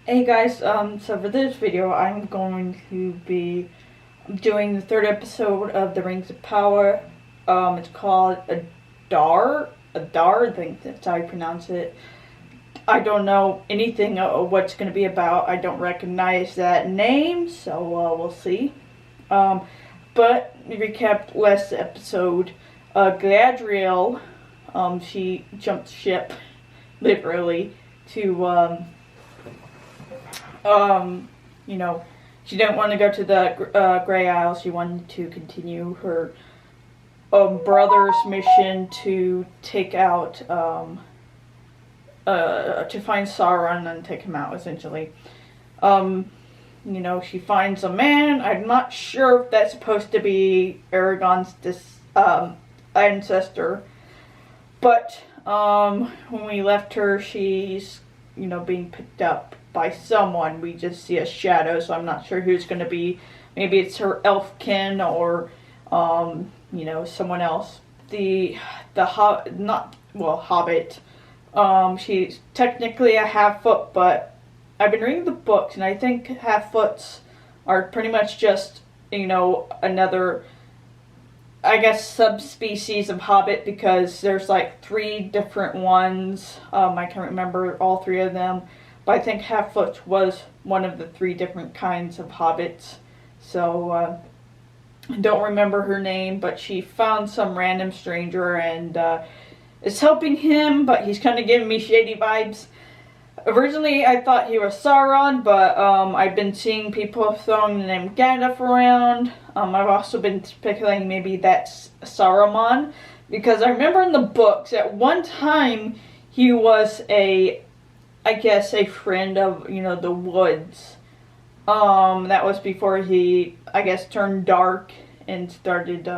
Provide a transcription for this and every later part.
Hey guys, so for this video I'm going to be doing the third episode of the Rings of Power. It's called Adar, I think that's how you pronounce it. I don't know anything of what's going to be about. I don't recognize that name, so we'll see. But to recap last episode, Galadriel, she jumped ship, literally, to, you know, she didn't want to go to the Grey Isle. She wanted to continue her brother's mission to take out, to find Sauron and take him out, essentially. She finds a man. I'm not sure if that's supposed to be Aragorn's ancestor. But, when we left her, she's, being picked up by someone. We just see a shadow, so I'm not sure who's going to be. Maybe it's her elfkin or, someone else. Hobbit. She's technically a half-foot, but I've been reading the books, and I think half-foots are pretty much just, another, I guess, subspecies of hobbit, because there's like 3 different ones. I can't remember all 3 of them, but I think half-foot was one of the 3 different kinds of hobbits. So, I don't remember her name, but she found some random stranger and is helping him, but he's kind of giving me shady vibes. Originally, I thought he was Sauron, but I've been seeing people throwing the name Gandalf around. I've also been speculating maybe that's Saruman, because I remember in the books at one time he was a friend of, the woods. That was before he, turned dark and started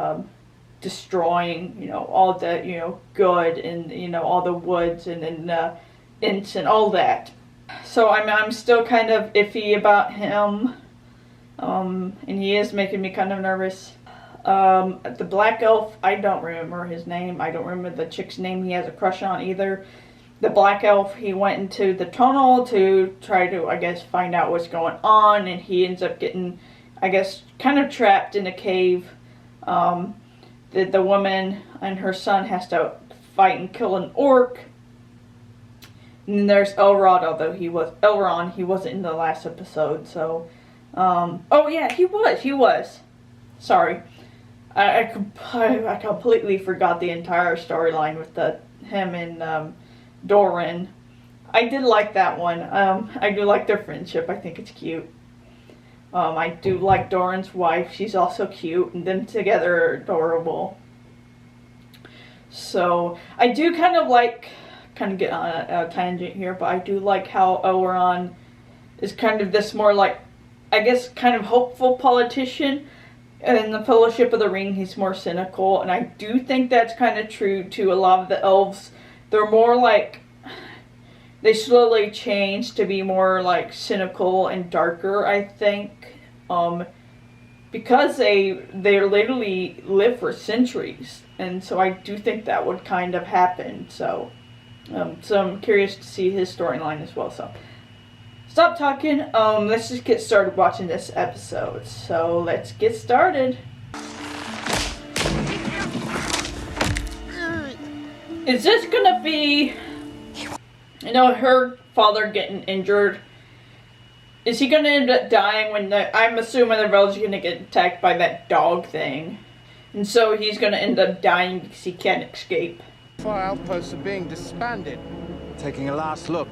destroying, all the, good and, all the woods and ints and all that. So I'm still kind of iffy about him. And he is making me kind of nervous. The Black Elf, I don't remember his name. I don't remember the chick's name he has a crush on either. The Black Elf, he went into the tunnel to try to, find out what's going on, and he ends up getting, kind of trapped in a cave. The woman and her son has to fight and kill an orc. And then there's Elrond, he wasn't in the last episode, so, oh yeah, he was. Sorry. I completely forgot the entire storyline with him and, Doran. I did like that one. I do like their friendship. I think it's cute. I do like Doran's wife. She's also cute, and them together are adorable. So, I do kind of get on a tangent here, but I do like how Elrond is kind of this more kind of hopeful politician. And in the Fellowship of the Ring, he's more cynical, and I do think that's kind of true to a lot of the elves. They're more they slowly change to be more cynical and darker, I think, because they literally live for centuries, and so I do think that would kind of happen. So I'm curious to see his storyline as well. So stop talking. Let's just get started watching this episode. So let's get started. Is this gonna be, her father getting injured? Is he gonna end up dying I'm assuming the village is gonna get attacked by that dog thing. And so he's gonna end up dying because he can't escape. Fire outposts are being disbanded. Taking a last look.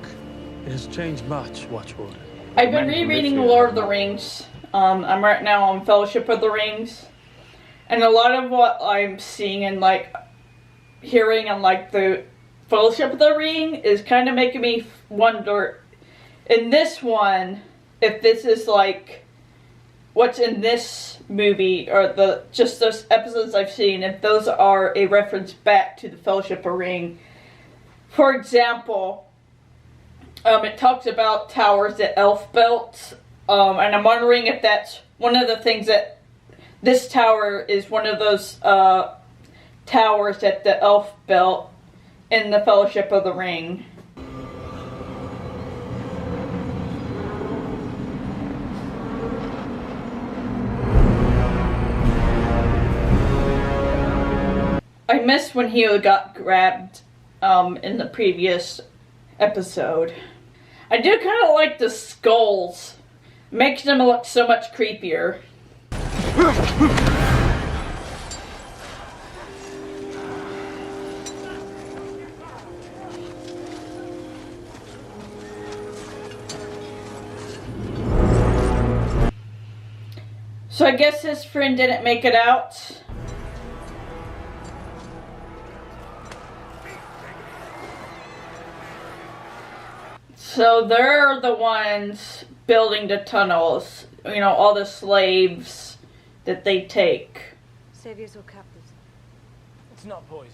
It has changed much, Watchword. I've been rereading Lord of the Rings. I'm right now on Fellowship of the Rings. And a lot of what I'm seeing and hearing on the Fellowship of the Ring is kind of making me wonder, in this one, if this is what's in this movie, or just those episodes I've seen, if those are a reference back to the Fellowship of the Ring. For example, it talks about towers that elf built, and I'm wondering if that's one of the things that this tower is one of those towers that the elf built in the Fellowship of the Ring. I missed when he got grabbed in the previous episode. I do kind of like the skulls. Makes them look so much creepier. So I guess his friend didn't make it out. So they're the ones building the tunnels. You know, all the slaves that they take. Saviors or captives? It's not poison,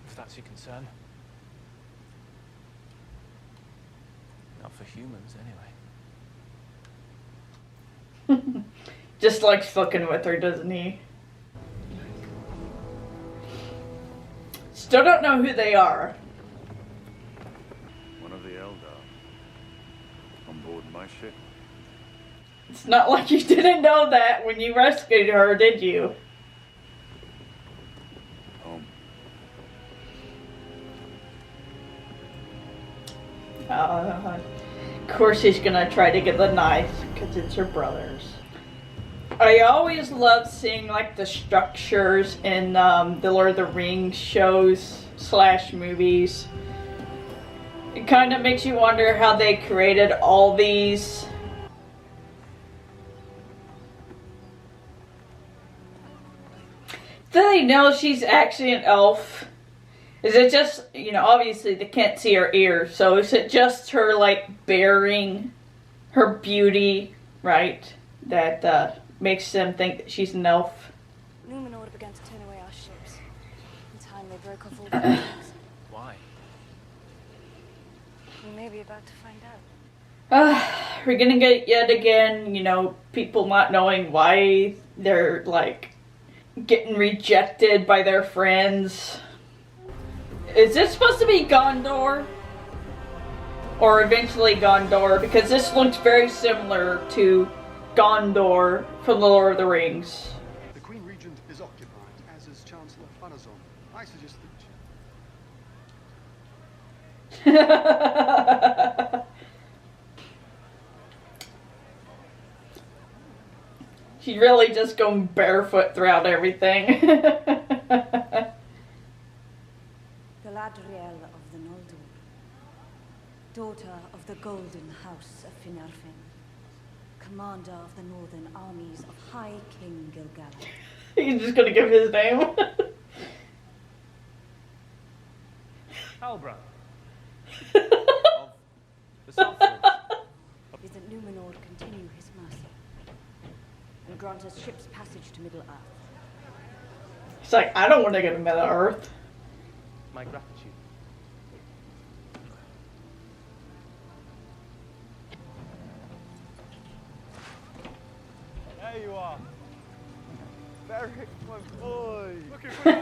if that's your concern. Not for humans, anyway. Just likes fucking with her, doesn't he? Still don't know who they are. One of the Eldar. On board my ship. It's not like you didn't know that when you rescued her, did you? Home. Of course he's gonna try to get the knife, because it's her brother's. I always love seeing like the structures in the Lord of the Rings shows / movies. It kind of makes you wonder how they created all these. Do they know she's actually an elf? Is it just, you know, obviously they can't see her ears, so is it just her like bearing her beauty, right? That makes them think that she's an elf. Numenor began to turn away our ships. In time they broke off all the buildings. Why? We may be about to find out. We're gonna get yet again, you know, people not knowing why they're like getting rejected by their friends. Is this supposed to be Gondor? Or eventually Gondor? Because this looks very similar to Gondor from the Lord of the Rings. The Queen Regent is occupied, as is Chancellor Fanazon. I suggest that... She's really just going barefoot throughout everything. Galadriel of the Noldor, daughter of the Golden House of Finarfin, commander of the northern armies of High King Gilgalad. He's just gonna give his name. Halbrand. Of the Southlands. Is that Numenor continue his mercy and grant us ship's passage to Middle Earth. He's like, I don't want to go to Middle Earth. My gratitude. There you are. Beric, my boy. Looking for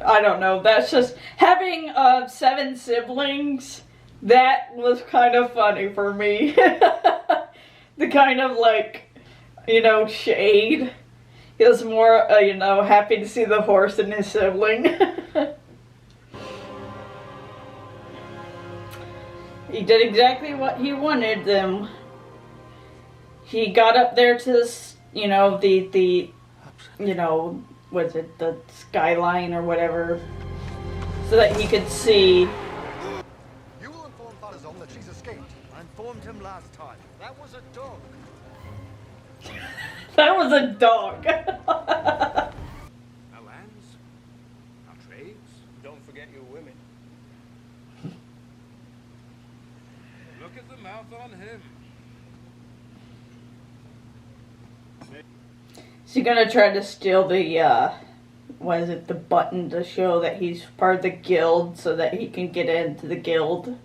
I don't know. That's just having 7 siblings. That was kind of funny for me. The kind of like, you know, shade. He was more, you know, happy to see the horse and his sibling. He did exactly what he wanted them. He got up there to this, you know, the you know, was it the skyline or whatever, so that he could see. You will inform Fanazon that she's escaped. I informed him last time. That was a dog. That was a dog. Our lands, our trades. Don't forget your women. Look at the mouth on him. Is he gonna try to steal the, what is it, the button to show that he's part of the guild so that he can get into the guild?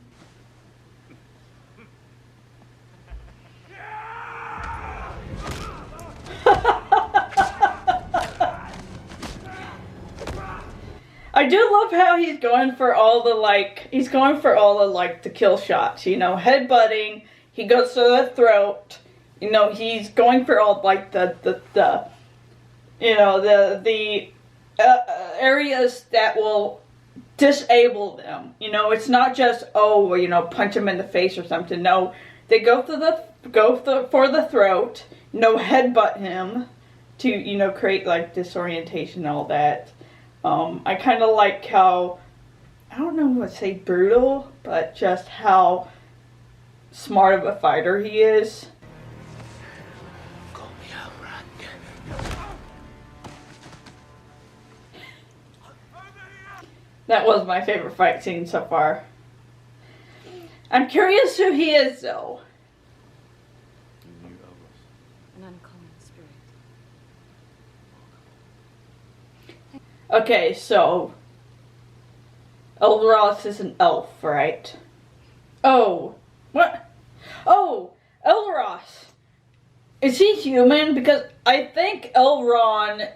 I do love how he's going for all the, the kill shots, you know, headbutting, he goes to the throat, you know, he's going for all, like, the you know, the areas that will disable them. You know, it's not just, oh, you know, punch them in the face or something. No, they go for the throat, you know, headbutt him to, you know, create like disorientation and all that. I kind of like how, I don't know what to say brutal, but just how smart of a fighter he is. That was my favorite fight scene so far. I'm curious who he is, though. An uncommon spirit. Okay, so Elros is an elf, right? Oh, what? Oh, Elros. Is he human? Because I think Elrond,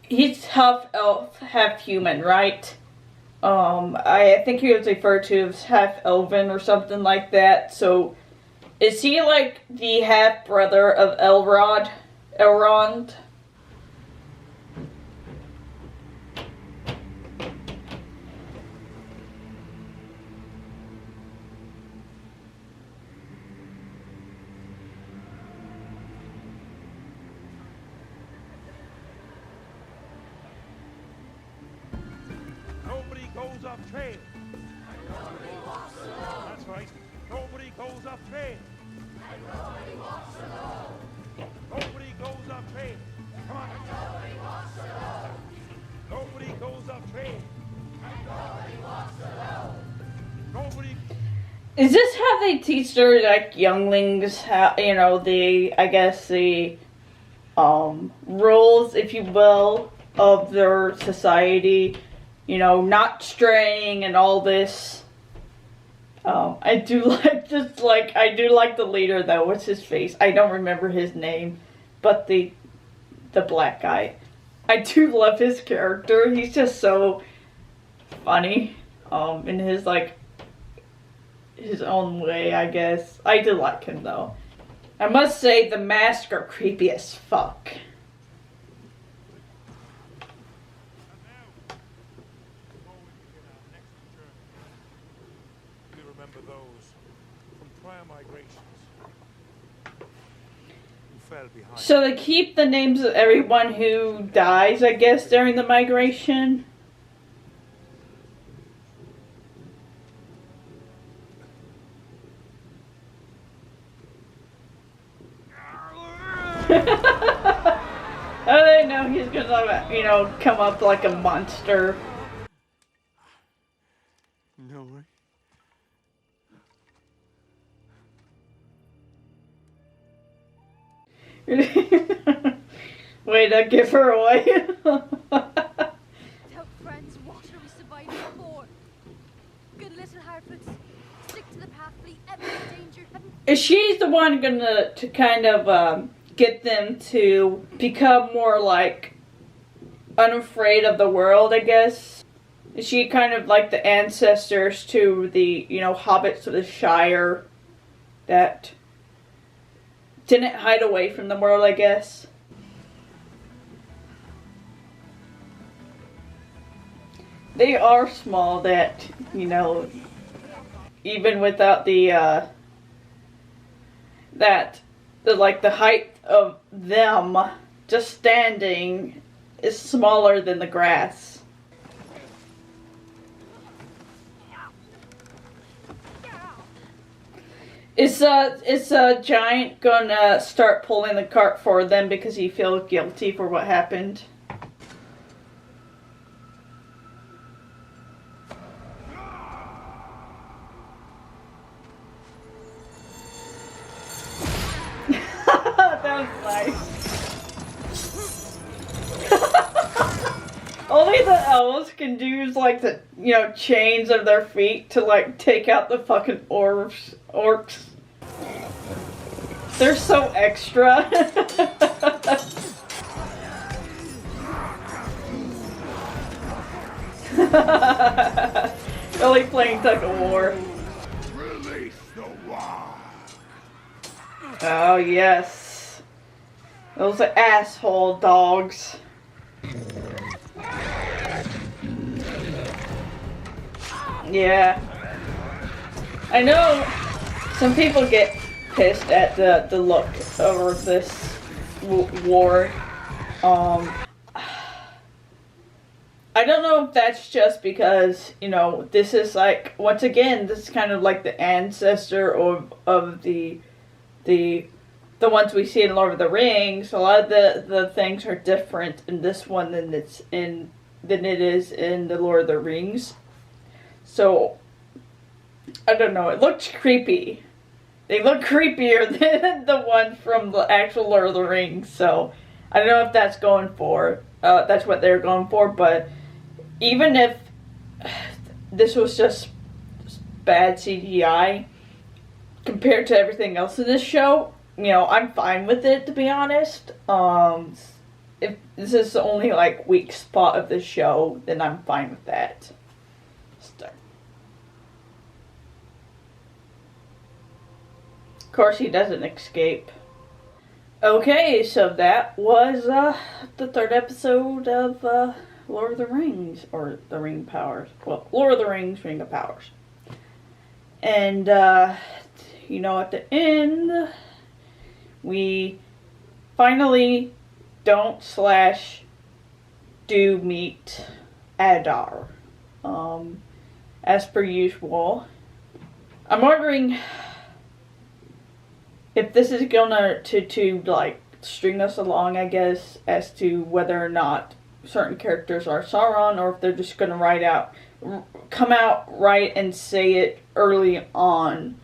he's half elf, half human, right? I think he was referred to as half elven or something like that. So, is he like the half brother of Elrond? Nobody goes off trail. That's right. Nobody goes off trail. Nobody goes off trail. Come on. Nobody goes off trail. Nobody. Is this how they teach their like younglings how, you know, the, I guess the rules, if you will, of their society? You know, not straying and all this. I do like the leader though. What's his face? I don't remember his name, but the black guy. I do love his character. He's just so funny. In his like his own way, I guess. I do like him though. I must say the masks are creepy as fuck. Remember those from prior migrations who fell behind. So they keep the names of everyone who dies, I guess, during the migration. Oh, they know he's gonna, you know, come up like a monster. No way. Way to give her away. Tell friends what are we surviving for? Good little Harfoots, stick to the path, flee every danger. Is she the one gonna to kind of get them to become more like unafraid of the world, I guess? Is she kind of like the ancestors to the, you know, hobbits of the Shire that didn't hide away from the world, I guess? They are small that, you know, even without the like the height of them just standing is smaller than the grass. Is a giant gonna start pulling the cart for them because he feels guilty for what happened? That was nice. Only the elves can use like the, you know, chains of their feet to like take out the fucking orcs. They're so extra. Really playing tug of war. Release the wild. Oh yes. Those asshole dogs. Yeah. I know some people get pissed at the look over this war. I don't know if that's just because, you know, this is like, once again, this is kind of like the ancestor of the ones we see in Lord of the Rings. A lot of the things are different in this one than it is in the Lord of the Rings. So I don't know, it looks creepy. They look creepier than the one from the actual Lord of the Rings, so I don't know if that's that's what they're going for, but even if this was just bad CGI compared to everything else in this show, you know, I'm fine with it, to be honest. If this is the only, like, weak spot of the show, then I'm fine with that. Of course, he doesn't escape. Okay, so that was the third episode of Lord of the Rings, or the Ring Powers. Well, Lord of the Rings, Ring of Powers. And, you know, at the end, we finally do meet Adar. As per usual. I'm wondering if this is gonna to like string us along, I guess, as to whether or not certain characters are Sauron, or if they're just gonna come out right and say it early on,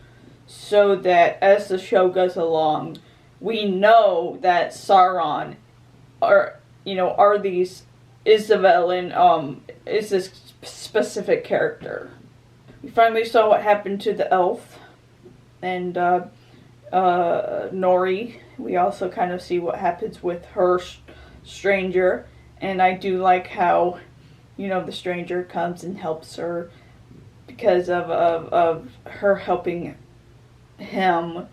so that as the show goes along, we know that Sauron are these Isabel is this specific character. We finally saw what happened to the elf and Nori. We also kind of see what happens with her stranger, and I do like how, you know, the stranger comes and helps her because of her helping him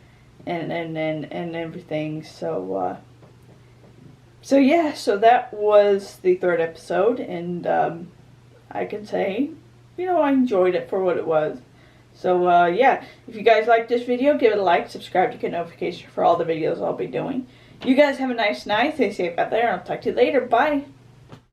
and everything. So yeah, so that was the third episode, and I can say, you know, I enjoyed it for what it was. So yeah, if you guys like this video, give it a like, subscribe to get notifications for all the videos I'll be doing. You guys have a nice night, stay safe out there, and I'll talk to you later. Bye!